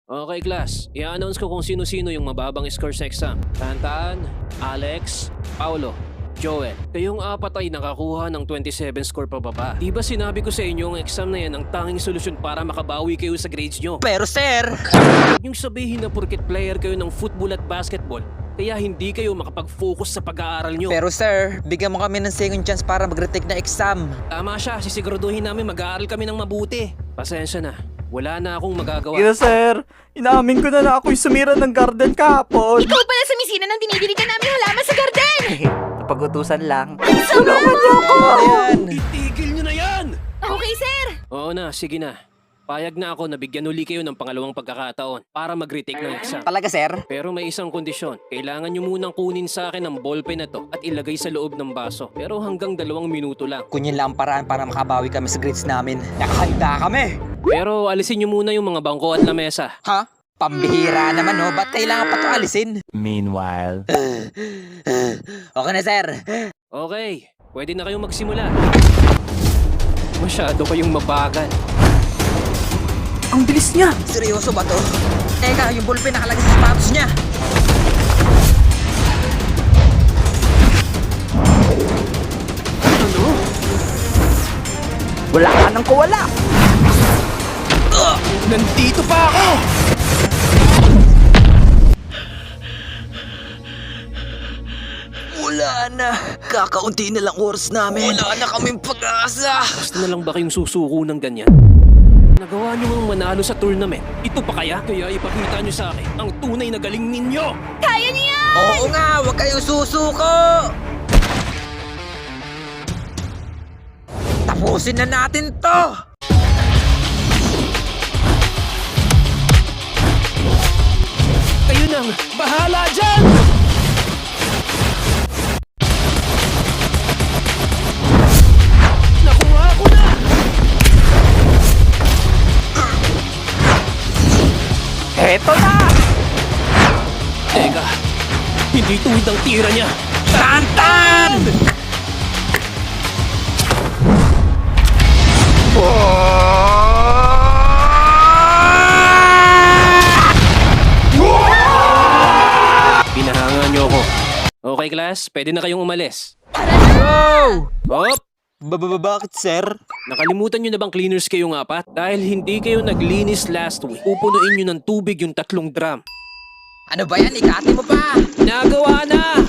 Okay, class. I-announce ko kung sino-sino yung mababang score sa exam. Tantan, Alex, Paulo, Joel. Kayong apat ay nakakuha ng 27 score pababa. Di ba sinabi ko sa inyo ang exam na yan ang tanging solusyon para makabawi kayo sa grades nyo? Pero sir! Huwag niyong sabihin na porket player kayo ng football at basketball, kaya hindi kayo makapag-focus sa pag-aaral nyo. Pero sir, bigyan mo kami ng second chance para mag-retake na exam. Tama siya, sisiguraduhin namin mag-aaral kami ng mabuti. Pasensya na, wala na akong magagawa. Sige sir, inaamin ko na ako'y sumira ng garden kahapon. Ikaw pala sa misina ng dinidiligan namin halaman sa garden! Napag-utusan lang. Tulungan niyo ako! Ayan! Itigil nyo na yan! Okay, sir! Oo na, sige na. Payag na ako na bigyan uli kayo ng pangalawang pagkakataon para mag-retake ng exam. Talaga sir? Pero may isang kondisyon. Kailangan nyo munang kunin sa akin ang ballpen na to at ilagay sa loob ng baso. Pero hanggang 2 minuto lang. Kunyan lang ang paraan para makabawi kami sa grades namin. Nakahanda kami! Pero alisin nyo muna yung mga bangko at lamesa. Ha? Pambihira naman no, ba't kailangan pa ito alisin? Meanwhile. Okay na sir. Okay, pwede na kayong magsimula. Masyado kayong mabagal. Ang bilis niya. Seryoso ba to? Teka, yung ballpen nakalagay sa sapatos niya. Ano? Wala ka nang kuwala. Nandito pa ako! Wala na. Kakaunti na lang oras namin. Wala na kaming pag-asa. Basta na lang ba kayong susuko ng ganyan? Nagawa nyo ang manalo sa tournament. Ito pa kaya? Kaya ipakita nyo sa akin ang tunay na galing ninyo! Kaya niyo yan! Oo nga, huwag kayong susuko! Tapusin na natin to! Kayo nang bahala dyan! Nakuha ko na! Heto na! Teka, hindi tuwid ang tira niya. Tantan! Pinahangan niyo ako. Okay, class, pwede na kayong umalis. Hop! Bakit sir? Nakalimutan nyo na bang cleaners kayong apat? Dahil hindi kayo naglinis last week, pupunuin nyo ng tubig yung 3 drum. Ano ba yan? Ikati mo pa! Nagawa na!